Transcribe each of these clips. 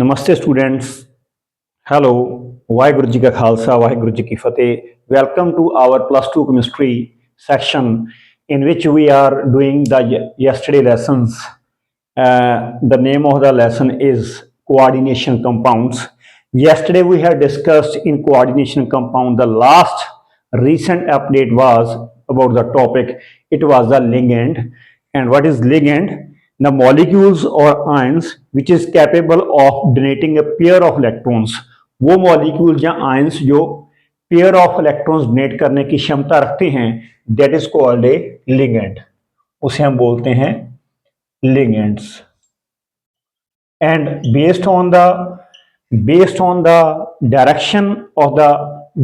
नमस्ते students. Hello. Waheguru ji का खालसा वाहिगुरु जी की फतेह। Welcome to our plus two chemistry section in which we are doing the yesterday lessons. The name of the lesson is coordination compounds. Yesterday we have discussed in coordination compound. The last recent update was about the topic. It was the ligand. And what is ligand? The molecules or ions which is capable of donating a pair of electrons. वो molecules या ions जो pair of electrons donate करने की क्षमता रखते हैं, that is called A ligand. उसे हम बोलते हैं ligands. And based on the direction of the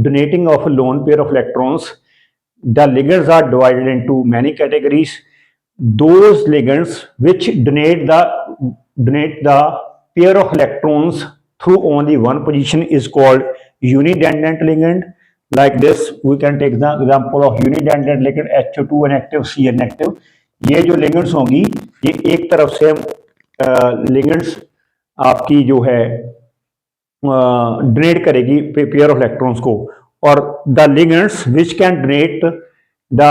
donating of a lone pair of electrons, the ligands are divided into many categories. Those ligands which donate the pair of electrons through only one position is called unidendent ligand. Like this, we can take the example of unidendent ligand HO2 inactive, C inactive. ये जो ligands होंगी, ये एक तरफ से ligands आपकी जो है डोनेट करेगी पेयर ऑफ इलेक्ट्रॉन्स को, और the ligands which can donate the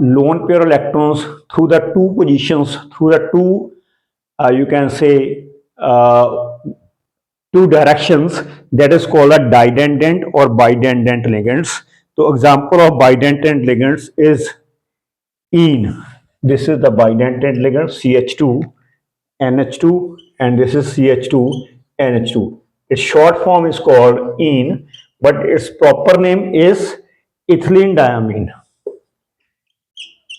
lone pair electrons through the two positions, through the two you can say two directions, that is called a didendant or bidendant ligands. So example of bidendant ligands is ene. This is the bidendant ligand CH2 NH2, and this is CH2 NH2. Its short form is called ene, but its proper name is ethylene diamine.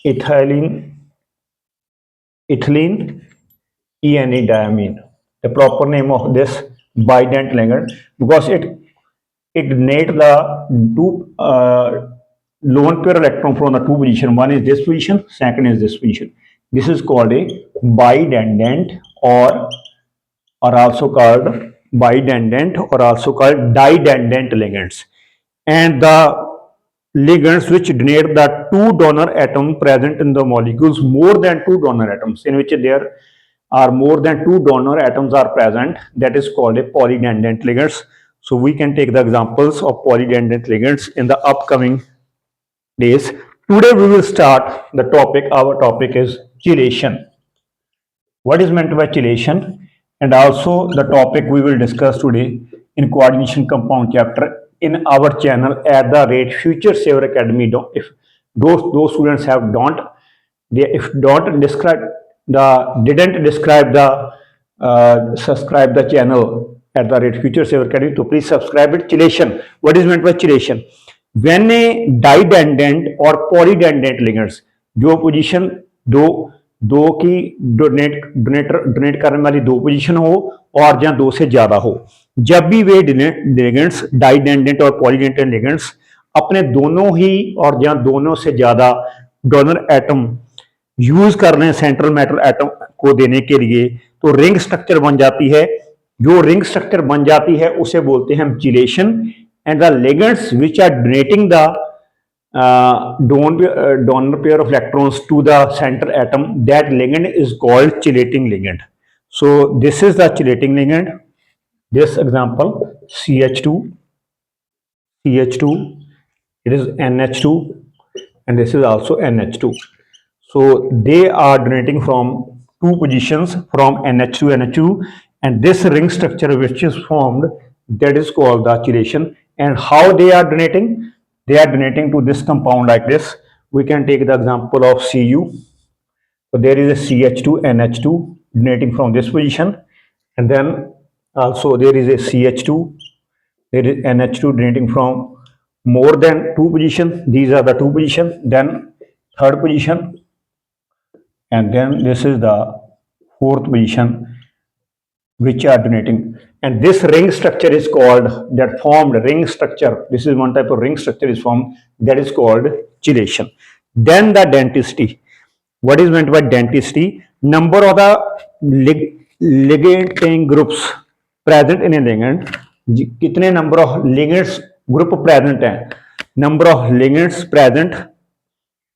Ethylene ENE diamine, the proper name of this bident ligand, because it donates the two lone pair electron from the two position. One is this position, second is this position. This is called a bidendant, or also called bidendant, or also called didendant ligands. And the ligands which donate the two donor atoms present in the molecules, more than two donor atoms, in which there are more than two donor atoms are present, that is called a polydendant ligands. So we can take the examples of polydendant ligands in the upcoming days. Today we will start the topic. Our topic is chelation. What is meant by chelation? And also the topic we will discuss today in coordination compound chapter in our channel at the rate Future Saver Academy. If those students have didn't describe the subscribe the channel at the rate Future Saver Academy, so please subscribe it. Chelation. What is meant by chelation? When a didendant or polydendant ligands, जो position दो की donate करने वाली दो position हो और या दो से ज्यादा हो, जब भी वे लिगेंड्स डाइडेंडेंट और पॉलीडेंडेंट लिगेंड्स अपने दोनों ही और या दोनों से ज्यादा डोनर एटम यूज कर रहे हैं सेंट्रल मैटर एटम को देने के लिए, तो रिंग स्ट्रक्चर बन जाती है। जो रिंग स्ट्रक्चर बन जाती है उसे बोलते हैं हम chelation. And the ligands which are donating the donor pair of electrons to the center atom, that ligand is called chelating ligand. So this is the chelating ligand. This example CH2, it is NH2, and this is also NH2. So they are donating from two positions, from NH2, and this ring structure which is formed, that is called the chelation. And how they are donating? They are donating to this compound like this. We can take the example of Cu. So there is a CH2 NH2 donating from this position, and then also there is a CH2, there is NH2 donating from more than two positions. These are the two positions, then third position, and then this is the fourth position which are donating. And this ring structure is called, that formed ring structure, this is one type of ring structure is formed, that is called chelation. Then the denticity. What is meant by denticity? Number of the ligating groups present in a ligand. कितने number of ligands group present है, number of ligands present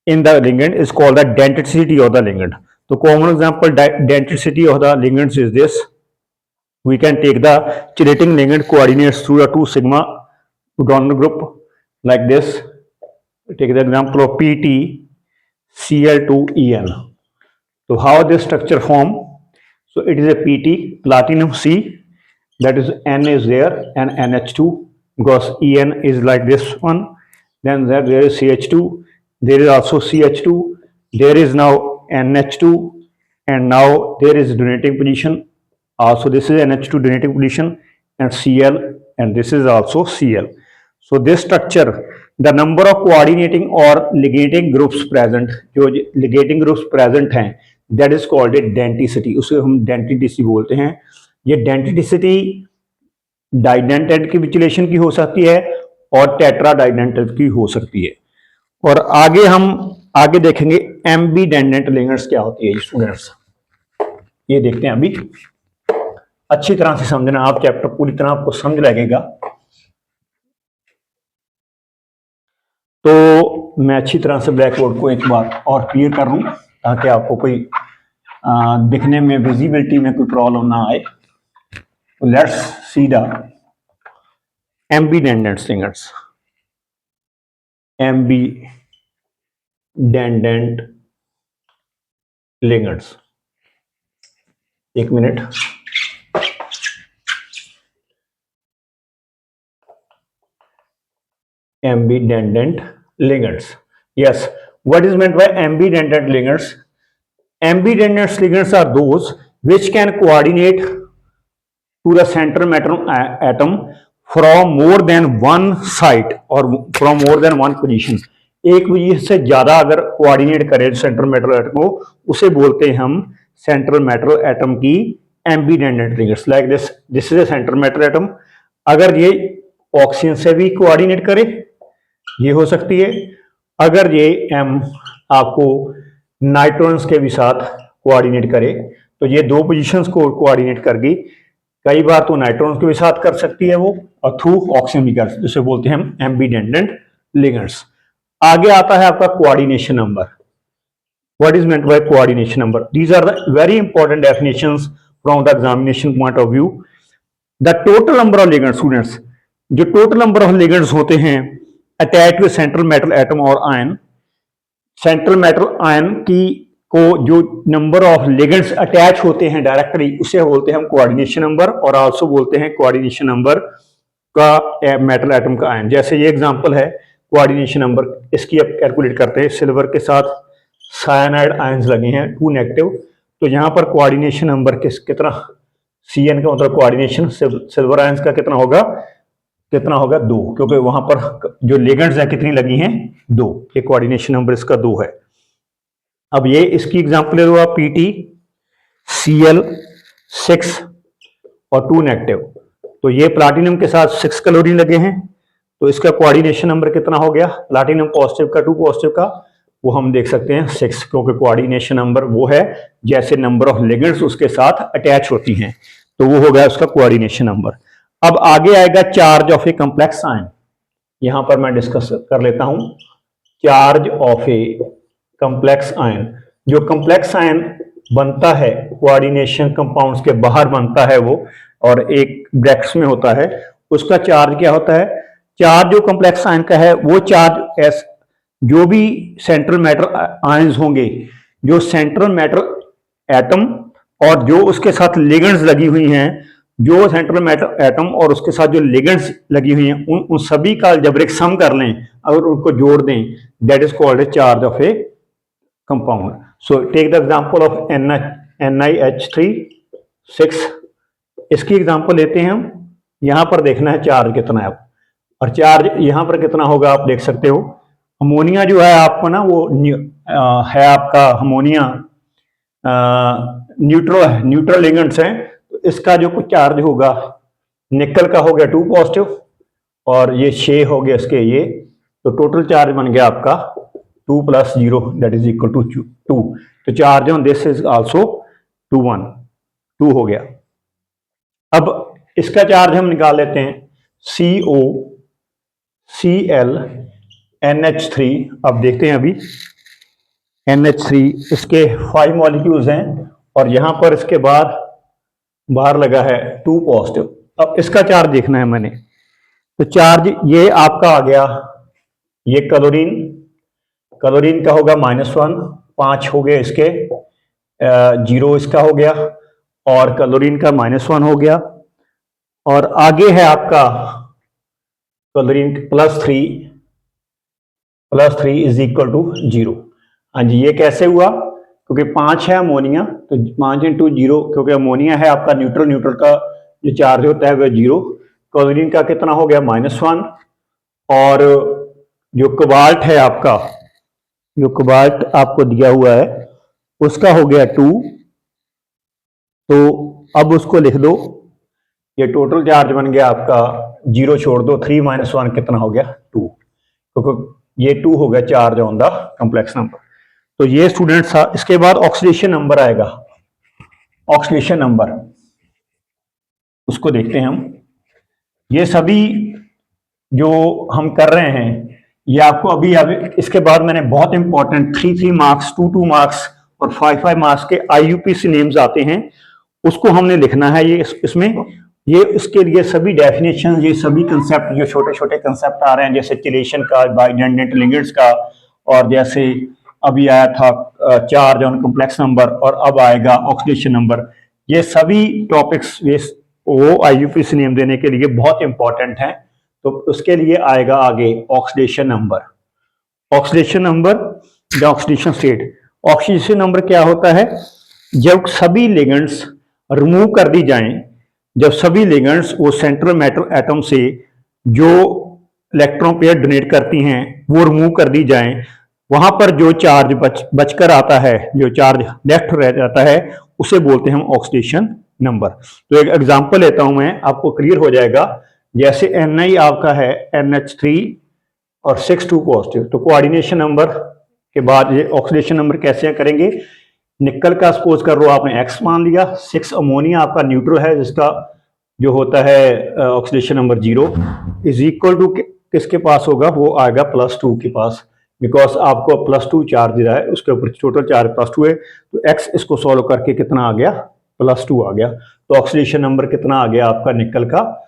in the ligand is called the denticity of the ligand. So common example denticity of the ligands is this. we can take the chelating ligand coordinates through the 2 sigma donor group like this. Take the example of PT Cl2En. So how this structure form? So it is a PT platinum C, that is N is there and NH2 because En is like this one. Then there is CH2, there is also CH2, there is now NH2, and now there is donating position. Also this is NH2 donating position and Cl, and this is also Cl. So this structure, the number of coordinating or ligating groups present, जो ligating groups present हैं, that is called a denticity. उसे हम denticity बोलते हैं. ये denticity डाइडेंटेट की विचुलेशन की हो सकती है और टेट्रा डाइडेंटेट की हो सकती है. और आगे हम आगे देखेंगे एम्बीडेंडेंट लिगेंड्स क्या होती है स्टूडेंट्स. ये देखते हैं अभी. अच्छी तरह से समझना, आप चैप्टर पूरी तरह आपको समझ लगेगा. तो मैं अच्छी तरह से ब्लैक बोर्ड को एक बार और क्लियर कर लूं ताकि आपको कोई दिखने में विजिबिलिटी में कोई प्रॉब्लम ना आए. Let's see the ambidentate ligands. Ambidentate ligands, एक मिनट. Ambidendant ligands. Yes, what is meant by ambidendant ligands? Ambidendant ligands are those which can coordinate to the central atom from more than one site or from more than one position. एक position से ज्यादा अगर coordinate करे central metal atom को, उसे बोलते हैं हम सेंट्रल मेटल एटम की ambidentate ligands. Like this is a central metal atom. अगर ये ऑक्सीजन से भी कोऑर्डिनेट करे, ये हो सकती है. अगर ये एम आपको नाइट्रोजन्स के भी साथ कोऑर्डिनेट करे तो ये दो पोजीशंस को कोऑर्डिनेट करगी. कई बार तो नाइट्रोजन के भी साथ कर सकती है वो, और थ्रू ऑक्सीजन भी कर, जिसे बोलते हैं हम एम्बीडेंडेंट लिगेंड्स. आगे आता है आपका coordination number. What is meant by coordination number? These are the very important definitions from the examination point of view. The total number of ligands students, जो टोटल नंबर ऑफ लिगेंड्स होते हैं attach to central metal atom और ion, central metal ion की को जो number of ligands attach होते हैं directly, उसे बोलते हैं हम कोऑर्डिनेशन नंबर, और आल्सो बोलते हैं कोऑर्डिनेशन नंबर का मेटल एटम का आयन. जैसे ये एग्जांपल है कोऑर्डिनेशन नंबर, इसकी अब कैलकुलेट करते हैं. सिल्वर के साथ साइनाइड आयंस लगे हैं 2 नेगेटिव, तो यहाँ पर कोऑर्डिनेशन नंबर कितना, Cn का मतलब कोऑर्डिनेशन सिल्वर आयंस का कितना होगा 2, क्योंकि वहां पर जो लिगेंड्स हैं कितनी लगी हैं 2. ये कोऑर्डिनेशन नंबर इसका 2 है. अब ये इसकी एग्जांपल ले लो आप, PT Cl6 और 2 नेगेटिव, तो ये प्लाटिनम के साथ 6 क्लोरीन लगे हैं, तो इसका कोऑर्डिनेशन नंबर कितना हो गया प्लाटिनम पॉजिटिव का 2 पॉजिटिव का, वो हम देख सकते हैं 6, क्योंकि कोऑर्डिनेशन नंबर वो है जैसे नंबर ऑफ लिगेंड्स उसके साथ अटैच होती हैं, तो वो हो गया उसका कोऑर्डिनेशन नंबर. अब आगे आएगा charge of a complex ion. यहां पर मैं डिस्कस कर लेता हूं charge of a complex ion. जो कॉम्प्लेक्स आयन बनता है कोऑर्डिनेशन कंपाउंड्स के बाहर बनता है वो, और एक ब्रैकेट्स में होता है, उसका चार्ज क्या होता है? चार्ज जो कॉम्प्लेक्स आयन का है वो चार्ज एस, जो भी सेंट्रल मेटल आयंस होंगे, जो सेंट्रल मेटल एटम और जो उसके साथ लिगेंड्स लगी हुई हैं, जो सेंट्रल मेटल एटम और उसके साथ जो लिगेंड्स लगी हुई हैं, उन सभी का अलजेब्रिक सम कर लें, अगर उनको जोड़ दें, that is called a charge of a compound. So take the example of NiH3 6. इसकी एग्जांपल लेते हैं हम. यहां पर देखना है चार्ज कितना है, और चार्ज यहां पर कितना होगा आप देख सकते हो. अमोनिया जो है आपको ना, वो है आपका अमोनिया न्यूट्रल लिगेंड्स हैं, तो इसका जो कुछ चार्ज होगा, निकल का हो गया 2 पॉजिटिव और ये 6 हो गया इसके ये, तो टोटल चार्ज बन गया आपका 2 + 0 दैट इज इक्वल टू 2. तो charge on this is also 2 हो गया. अब इसका चार्ज हम निकाल लेते हैं CO Cl NH3. अब देखते हैं अभी NH3 इसके 5 मॉलिक्यूल्स हैं, और यहां पर इसके बाद बाहर लगा है 2 पॉजिटिव। अब इसका चार्ज देखना है मैंने, तो चार्ज ये आपका आ गया, ये क्लोरीन, क्लोरीन का होगा -1, 5 हो गए इसके, 0 इसका हो गया, और क्लोरीन का -1 हो गया, और आगे है आपका क्लोरीन +3 इज इक्वल टू 0। हाँ जी, ये कैसे हुआ? क्योंकि 5 है अमोनिया, तो 5 × 0, क्योंकि अमोनिया है आपका न्यूट्रल, न्यूट्रल का जो चार्ज होता है वह 0। क्लोरीन का कितना हो गया? -1, और जो कोबाल्ट है आपका, जो कोबाल्ट आपको दिया हुआ है उसका हो गया 2। तो अब उसको लिख दो, ये टोटल चार्ज बन गया आपका, 0 छोड़ दो, 3 - 1 कितना हो गया? 2, क्योंकि ये 2 हो गया charge on the complex number. तो ये स्टूडेंट्स, इसके बाद ऑक्सीडेशन नंबर आएगा। ऑक्सीडेशन नंबर उसको देखते हैं हम। ये सभी जो हम कर रहे हैं ये आपको अभी इसके बाद मैंने बहुत इंपॉर्टेंट 3 मार्क्स, 2 मार्क्स और 5 मार्क्स के IUPAC नेम्स आते हैं, उसको हमने लिखना है। ये इसमें ये इसके लिए सभी डेफिनेशन, ये सभी कंसेप्ट, जो छोटे छोटे कंसेप्ट आ रहे हैं, जैसे चिलेशन का, बाइडेंडेंट लिगेंड्स का, और जैसे अभी आया था चार्ज ऑन कॉम्प्लेक्स नंबर, और अब आएगा ऑक्सीडेशन नंबर। ये सभी टॉपिक्स वो IUPAC नेम देने के लिए बहुत इंपॉर्टेंट हैं। तो उसके लिए आएगा आगे ऑक्सीडेशन नंबर। ऑक्सीडेशन नंबर या ऑक्सीडेशन स्टेट। ऑक्सीडेशन नंबर क्या होता है? जब सभी लिगेंड्स रिमूव कर दी जाएं, जब सभी लिगेंड्स वो सेंट्रल मेटल एटम से जो इलेक्ट्रॉन पेयर डोनेट करती हैं वो रिमूव कर दी जाएं, वहां पर जो चार्ज बचकर आता है, जो चार्ज लेफ्ट रह जाता है, उसे बोलते हैं हम ऑक्सीडेशन नंबर। तो एक एग्जांपल लेता हूं मैं, आपको क्लियर हो जाएगा। जैसे Ni आपका है NH3 और 6 2 पॉजिटिव, तो कोऑर्डिनेशन नंबर के बाद ये ऑक्सीडेशन नंबर कैसे करेंगे? निकल का सपोज कर लो आपने X मान लिया, 6 अमोनिया आपका न्यूट्रल है, जिसका जो होता है oxidation number 0 is equal to किसके पास होगा? वो आएगा +2 के पास, बिकॉज आपको +2 चार्ज दे रहा है, उसके ऊपर टोटल चार्ज +2 है, तो X इसको सॉल्व करके कितना आ गया? +2 आ गया। तो ऑक्सीडेशन नंबर कितना आ गया आपका निकल का?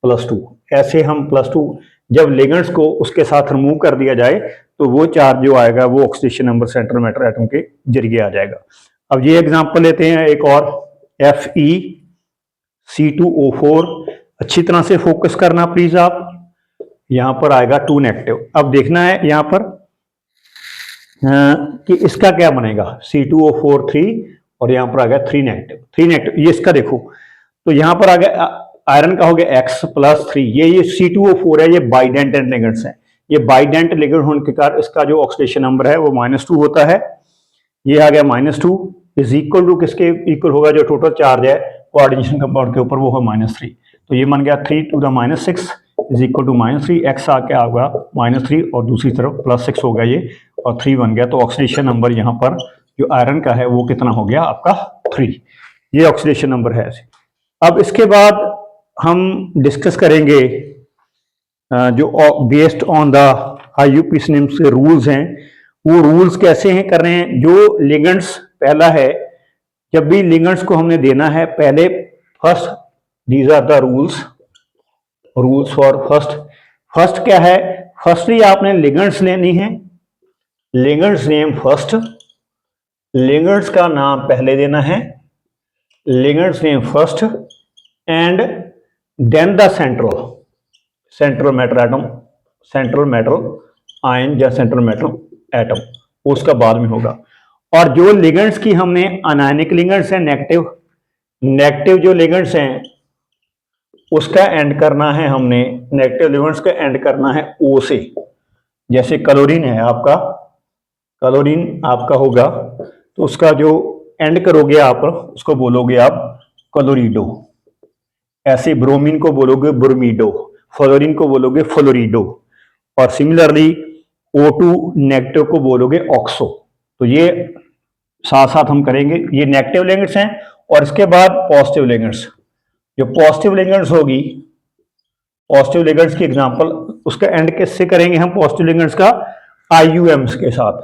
+2। ऐसे हम +2 जब लिगेंड्स को उसके साथ रिमूव कर दिया जाए तो वो चार्ज जो आएगा वो oxidation number central metal atom के जरिए आ जाएगा। अब ये एग्जांपल लेते हैं एक और, FeC2O4। अच्छी तरह से फोकस करना प्लीज आप। यहां पर आएगा 2 नेगेटिव। अब देखना है यहां पर कि इसका क्या बनेगा? C2O4 3, और यहां पर आ गया 3 नेगेटिव। ये इसका देखो, तो यहां पर आ गया आयरन का हो गया X +3। ये C2O4 है, ये बाइडेंटेंट लिगेंड्स है। ये बाइडेंट लिगेंड होने के कारण इसका जो ऑक्सीडेशन नंबर है वो -2 होता है। ये आ गया -2 इज इक्वल टू किसके इक्वल होगा? जो टोटल चार्ज है कोऑर्डिनेशन कंपाउंड के ऊपर वो है -3। तो ये बन गया 3 × 6 इज इक्वल टू -3। X आके आ गया -3 और दूसरी तरफ +6 हो गया ये, और 3 बन गया। तो ऑक्सीडेशन नंबर यहाँ पर जो आयरन का है वो कितना हो गया आपका? 3। ये ऑक्सीडेशन नंबर है। अब इसके बाद हम डिस्कस करेंगे जो based on the IUPAC name से रूल्स हैं, वो रूल्स कैसे हैं कर रहे हैं। जो लिगेंड्स पहला है, जब भी लिगेंड्स को हमने देना है पहले first, these are the rules for first क्या है? फर्स्टली आपने लिगेंड्स लेनी है, लिगेंड्स नेम फर्स्ट, लिगेंड्स का नाम पहले देना है, ligands name first, and then the central metal atom, central metal ion या सेंट्रल मेटल एटम, उसका बाद में होगा। और जो लिगेंड्स की हमने अनायनिक लिगेंड्स हैं, नेगेटिव जो लिगेंड्स हैं उसका एंड करना है हमने, नेगेटिव लिगेंड्स का एंड करना है O से। जैसे क्लोरीन है आपका, क्लोरीन आपका होगा तो उसका जो एंड करोगे आप, उसको बोलोगे आप क्लोरिडो। ऐसे ब्रोमीन को बोलोगे ब्रोमीडो, फ्लोरीन को बोलोगे फ्लोरिडो, और सिमिलरली O2 नेगेटिव को बोलोगे ऑक्सो। तो ये साथ साथ हम करेंगे। ये नेगेटिव लिगेंड्स हैं, और इसके बाद पॉजिटिव लिगेंड्स। जो पॉजिटिव लिगेंड्स होगी, पॉजिटिव लिगेंड्स की एग्जांपल, उसका एंड किससे करेंगे हम? पॉजिटिव लिगेंड्स का IUM के साथ,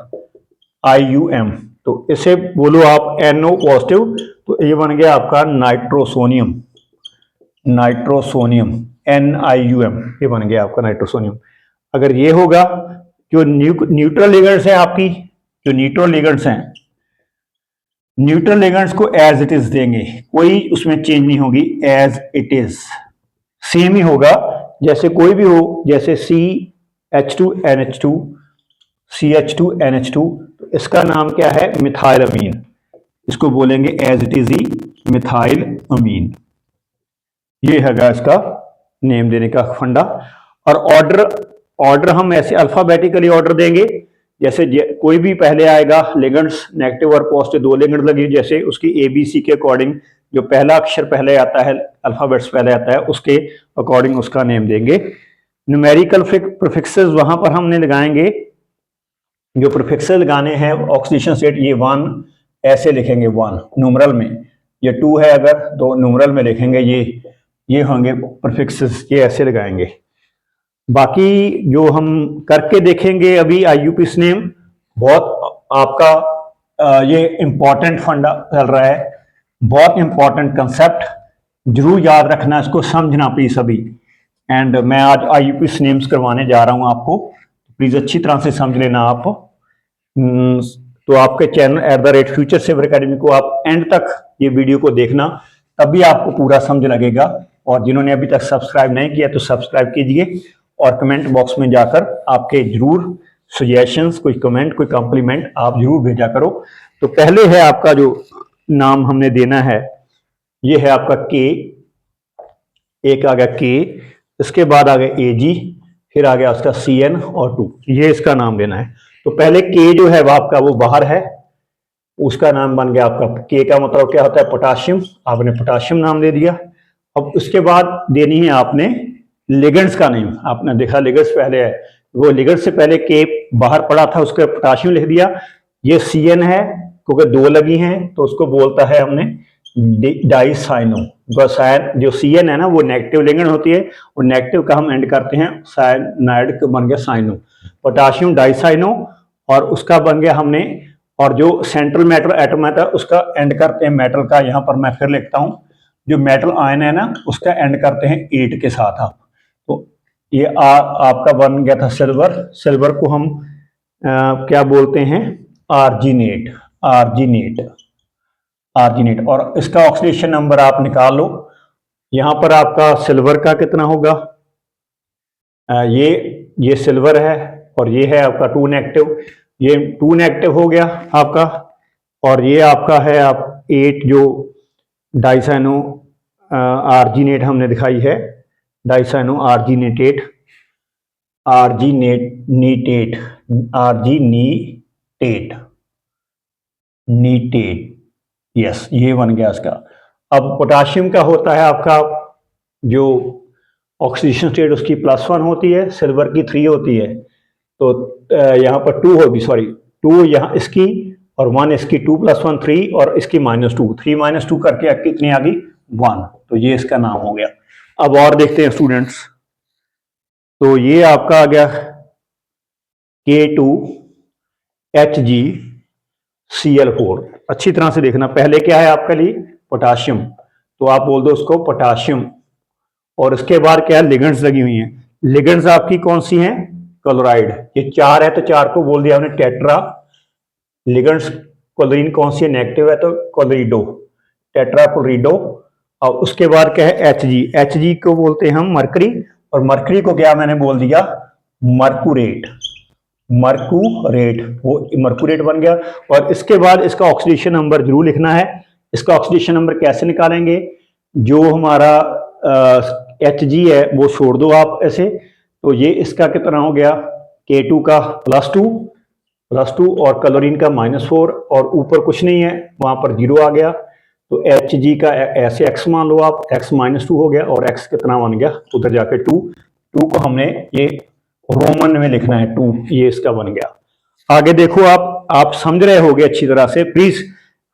IUM। तो इसे बोलो आप NO पॉजिटिव, तो ये बन गया आपका नाइट्रोसोनियम, नाइट्रोसोनियम NiUm, ये बन गया आपका नाइट्रोसोनियम। अगर ये होगा, जो न्यूट्रल लिगेंड्स हैं आपकी, जो न्यूट्रल लिगेंड्स हैं, न्यूट्रल लिगेंड्स को एज इट इज देंगे, कोई उसमें चेंज नहीं होगी, एज इट इज सेम ही होगा जैसे कोई भी हो, जैसे CH2NH2, CH2NH2, तो इसका नाम क्या है, मिथाइल अमीन, इसको बोलेंगे as it is he methyl amine. ये हैगा इसका नेम देने का फंडा। और ऑर्डर हम ऐसे अल्फाबेटिकली ऑर्डर देंगे, जैसे कोई भी पहले आएगा, लिगेंड्स नेगेटिव और पॉजिटिव 2 लिगेंड लगी, जैसे उसकी ABC के अकॉर्डिंग जो पहला अक्षर पहले आता है, अल्फाबेट्स पहले आता है, उसके अकॉर्डिंग उसका नेम देंगे। न्यूमेरिकल प्रीफिक्सेस वहां पर हमने लगाएंगे, जो प्रीफिक्सेस लगाने हैं ऑक्सीडेशन स्टेट, ये 1 ऐसे लिखेंगे, 1 न्यूमरल में, ये 2 है अगर तो न्यूमरल में लिखेंगे, ये होंगे प्रीफिक्सेस, ये ऐसे लगाएंगे। बाकी जो हम करके देखेंगे अभी IUPAC नेम, बहुत आपका ये इंपॉर्टेंट फंडा चल रहा है, बहुत इंपॉर्टेंट कंसेप्ट, जरूर याद रखना, इसको समझना प्लीज अभी। एंड मैं आज IUPAC नेम्स करवाने जा रहा हूं आपको, प्लीज अच्छी तरह से समझ लेना आप। तो आपके चैनल @FutureSaver Academy को आप एंड तक ये वीडियो को देखना, तभी आपको पूरा समझ लगेगा। और जिन्होंने अभी तक सब्सक्राइब नहीं किया तो सब्सक्राइब कीजिए, और कमेंट बॉक्स में जाकर आपके जरूर सजेशंस, कोई कमेंट, कोई कॉम्प्लीमेंट आप जरूर भेजा करो। तो पहले है आपका जो नाम हमने देना है, ये है आपका K, एक आ गया K, इसके बाद आ गया AG, फिर आ गया उसका CN और 2, ये इसका नाम देना है। तो पहले K जो है वो आपका वो बाहर है, उसका नाम बन गया आपका, K का मतलब क्या होता है, पोटाशियम, आपने पोटाशियम नाम दे दिया। अब उसके बाद देनी है आपने लिगेंड्स का नेम, आपने देखा लिगेंड्स पहले है, वो लिगेंड्स से पहले K बाहर पड़ा था, उसके पोटाशियम लिख दिया। ये CN है, क्योंकि 2 लगी हैं तो उसको बोलता है हमने डाइसाइनो, जो CN है ना वो नेगेटिव लिगेंड होती है, और नेगेटिव का हम एंड करते हैं साइनाइड, बन गया साइनो, पोटाशियम डाइसाइनो, और उसका बन गया हमने, और जो सेंट्रल मेटल एटम है उसका एंड करते हैं मेटल का, यहां पर मैं फिर लिखता हूं, जो मेटल आयन है ना उसका एंड करते हैं 8 के साथ आप। तो ये आपका बन गया था सिल्वर, सिल्वर को हम क्या बोलते हैं, आर्जिनेट, आर्जिनेट, आर्जिनेट। और इसका ऑक्सीडेशन नंबर आप निकाल लो, यहां पर आपका सिल्वर का कितना होगा, ये सिल्वर है, और ये है आपका 2 नेगेटिव, ये 2 नेगेटिव हो गया आपका, और ये आपका है आप 8 जो डाइसाइनो आर्जिनेट हमने दिखाई है, डाइसाइनो आर्जिनेटेट, आर्जिनेट, आर्जिनीटेट, नीटेट, यस, ये बन गया इसका। अब पोटाशियम का होता है आपका जो ऑक्सीडेशन स्टेट उसकी +1 होती है, सिल्वर की 3 होती है, तो यहाँ पर 2 होगी, सॉरी 2 यहाँ इसकी, और 1 इसकी, 2 + 1 3, और इसकी -2, 3 - 2 करके कितनी आ गई, 1, तो ये इसका नाम हो गया। अब और देखते हैं स्टूडेंट्स, तो ये आपका आ गया K2HgCl4, अच्छी तरह से देखना, पहले क्या है आपके लिए, पोटाशियम, तो आप बोल दो उसको पोटाशियम, और इसके बाद क्या है, लिगेंड्स लगी हुई हैं, लिगेंड्स आपकी कौन सी हैं, क्लोराइड, ये 4 है तो 4 को बोल दिया हमने टेट्रा, लिगेंड्स क्लोरीन कौन सी है, नेगेटिव है तो क्लोरिडो, टेट्रा क्लोरिडो। और उसके बाद क्या है, Hg को बोलते हैं हम मरकरी, और मरकरी को क्या मैंने बोल दिया, मर्कुरेट, मर्कुरेट, वो मर्कुरेट बन गया। और इसके बाद इसका ऑक्सीडेशन नंबर जरूर लिखना है। इसका ऑक्सीडेशन नंबर कैसे निकालेंगे, जो हमारा Hg है वो छोड़ दो आप ऐसे, तो ये इसका कितना हो गया, K2 का +2 और क्लोरीन का -4, और ऊपर कुछ नहीं है, वहां पर 0 आ गया, तो Hg का ऐसे x मान लो आप, x -2 हो गया, और x कितना बन गया, उधर जाके 2 को हमने ये रोमन में लिखना है 2, ये इसका बन गया। आगे देखो आप समझ रहे होगे अच्छी तरह से, प्लीज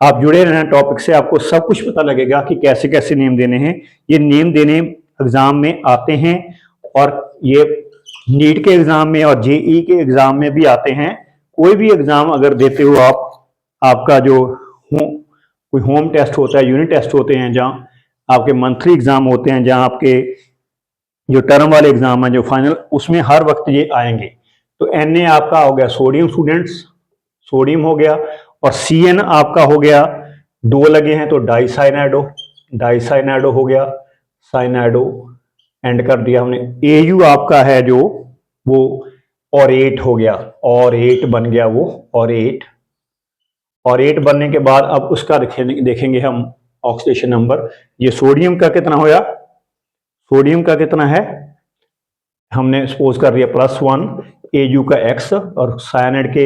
आप जुड़े रहना टॉपिक से, आपको सब कुछ पता लगेगा कि कैसे कैसे नेम देने हैं। ये नेम देने एग्जाम में आते हैं, और ये नीट के एग्जाम में और JEE के एग्जाम में भी आते हैं। कोई भी एग्जाम अगर देते हो आप, आपका जो कोई होम टेस्ट होता है, यूनिट टेस्ट होते हैं, जहाँ आपके मंथली एग्जाम होते हैं, जहाँ आपके जो टर्म वाले एग्जाम हैं, जो फाइनल, उसमें हर वक्त ये आएंगे। तो Na आपका हो गया सोडियम, स्टूडेंट्स, सोडियम हो गया, और Cn आपका हो गया, दो लगे हैं तो डाइसाइनाइडो, डाइसाइनाइडो हो गया, साइनाइडो एंड कर दिया हमने। Au आपका है जो वो ऑरेट हो गया, ऑरेट बन गया वो, ऑरेट। ऑरेट बनने के बाद अब उसका देखेंगे हम ऑक्सीडेशन नंबर। ये सोडियम का कितना होया, सोडियम का कितना है, हमने सपोज कर दिया +1, Au का x, और साइनाइड के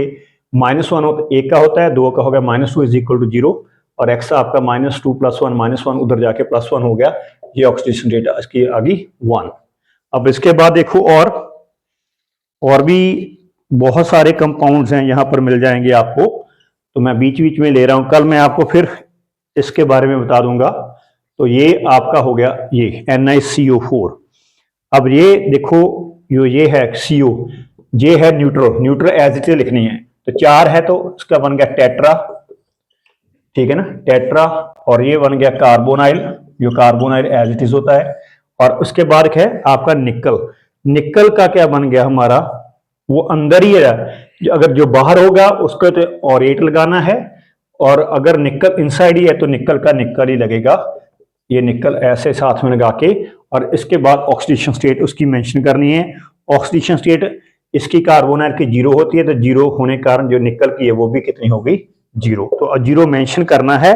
-1 होता, एक का होता है, दो का हो गया -2 इज इक्वल टू 0, और x आपका -2 +1 -1 उधर जाके +1 हो गया। ये ऑक्सीडेशन रेट इसकी आ गई 1। अब इसके बाद देखो और भी बहुत सारे कंपाउंड्स हैं यहाँ पर मिल जाएंगे आपको, तो मैं बीच बीच में ले रहा हूँ, कल मैं आपको फिर इसके बारे में बता दूंगा। तो ये आपका हो गया ये NiCO4। अब ये देखो ये है CO, ये है neutral, neutral as it is लिखनी है, तो 4 है तो इसका बन गया टेट्रा, ठीक है ना, टेट्रा। और ये बन गया कार्बोनाइल, जो कार्बोनाइल एज इट इज होता है। और उसके बाद है आपका निकल, निकल का क्या बन गया हमारा, वो अंदर ही है, अगर जो बाहर होगा उसको तो ऑरेट लगाना है, और अगर निकल इनसाइड ही है तो निकल का निकल ही लगेगा। ये निकल ऐसे साथ में लगा के, और इसके बाद ऑक्सीडेशन स्टेट उसकी मेंशन करनी है। ऑक्सीडेशन स्टेट इसकी कार्बोनाइल की 0 होती है, तो 0 होने के कारण जो निकल की है वो भी कितनी हो गई, 0। तो 0 मेंशन करना है,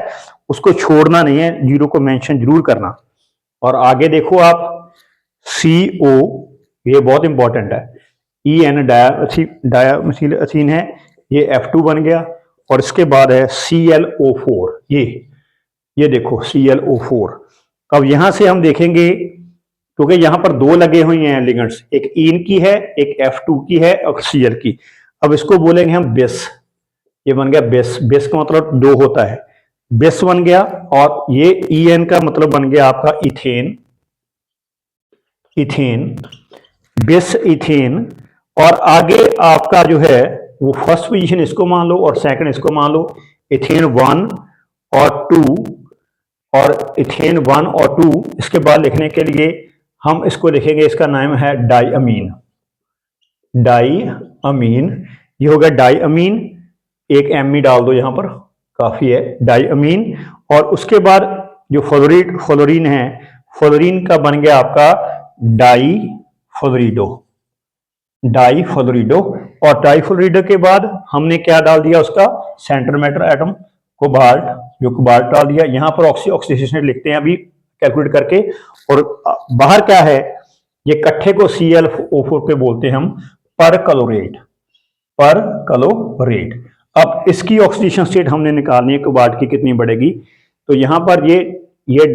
उसको छोड़ना नहीं है, 0 को मेंशन जरूर करना। और आगे देखो आप CO, ये बहुत इंपॉर्टेंट है, EN डायामिथिल है, ये F2 बन गया। और इसके बाद है ClO4, ये देखो ClO4। अब यहां से हम देखेंगे, क्योंकि यहां पर दो लगे हुए हैं लिगेंड्स, एक इन की है, एक F2 की है, और Cl की। अब इसको बोलेंगे हम बेस, ये बन गया बेस, बेस का मतलब दो होता है, बेस बन गया। और ये En का मतलब बन गया आपका इथेन, इथेन, बेस इथेन। और आगे आपका जो है वो फर्स्ट पोजीशन इसको मान लो और सेकंड इसको मान लो, इथेन 1 और 2, और इथेन 1 और 2। इसके बाद लिखने के लिए हम इसको लिखेंगे, इसका नाम है डाइअमीन, डाइअमीन, ये होगा डाइअमीन, एक एम डाल दो यहां पर, काफी है, डाइअमीन। और उसके बाद जो फ्लोरीन है, फ्लोरीन का बन गया आपका डाइफ्लोरिडो, डाइफ्लोरिडो। और डाइफ्लोरिडो के बाद हमने क्या डाल दिया, उसका सेंटर मैटर एटम कोबाल्ट, जो कोबाल्ट डाल दिया। यहां पर ऑक्सीडेशन लिखते हैं अभी कैलकुलेट करके। और बाहर क्या है, ये कट्ठे को ClO4 पे बोलते हैं हम पर क्लोरेट, पर क्लोरेट। अब इसकी ऑक्सीडेशन स्टेट हमने निकालनी है, कोबाल्ट की कितनी बढ़ेगी। तो यहां पर ये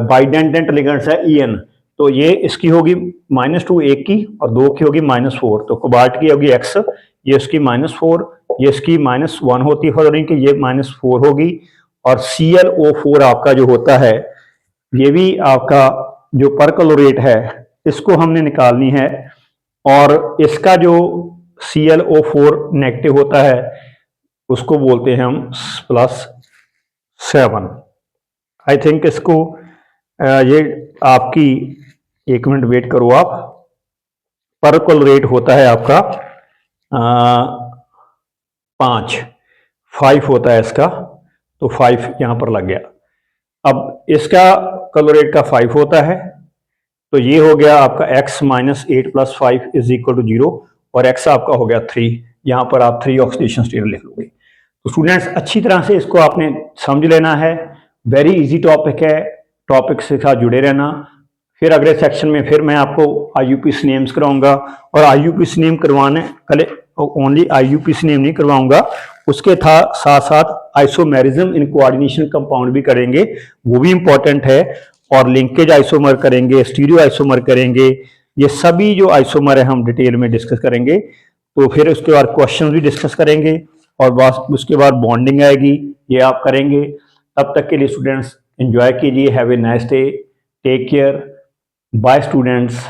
बाइडेंटेंट लिगेंड्स है En, तो ये इसकी होगी -2 एक की, और 2 की होगी -4। तो कोबाल्ट की होगी X, ये इसकी -4, ये इसकी -1 होती है फ्लोरीन की, ये -4 होगी। और ClO4 आपका जो होता है, ये भी आपका जो परक्लोरेट है, इसको हमने निकालनी है। और इसका जो ClO4 नेगेटिव होता है उसको बोलते हैं हम +7। आई थिंक इसको ये आपकी, एक मिनट वेट करो आप, परक्लोरेट होता है आपका 5 होता है इसका, तो 5 यहां पर लग गया। अब इसका क्लोरेट का 5 होता है, तो ये हो गया आपका x -8 + 5 = 0, और x आपका हो गया 3। यहां पर आप 3 ऑक्सीडेशन स्टेट लिख लोगे। तो स्टूडेंट्स अच्छी तरह से इसको आपने समझ लेना है, वेरी इजी टॉपिक है, टॉपिक से साथ जुड़े रहना। फिर अगले सेक्शन में फिर मैं आपको IUPAC नेम्स कराऊंगा, और IUPAC नेम करवाने कल ओनली IUPAC नेम नहीं करवाऊंगा, उसके साथ साथ आइसोमेरिज्म इन कोऑर्डिनेशन कंपाउंड भी करेंगे, वो भी इंपॉर्टेंट है। और लिंकेज आइसोमर करेंगे, स्टीरियो आइसोमर करेंगे, ये सभी जो आइसोमर है हम डिटेल में डिस्कस करेंगे। तो फिर उसके बाद क्वेश्चन भी डिस्कस करेंगे, और बस उसके बाद बॉन्डिंग आएगी, ये आप करेंगे। तब तक के लिए स्टूडेंट्स एंजॉय कीजिए, have a nice day, take care, bye students.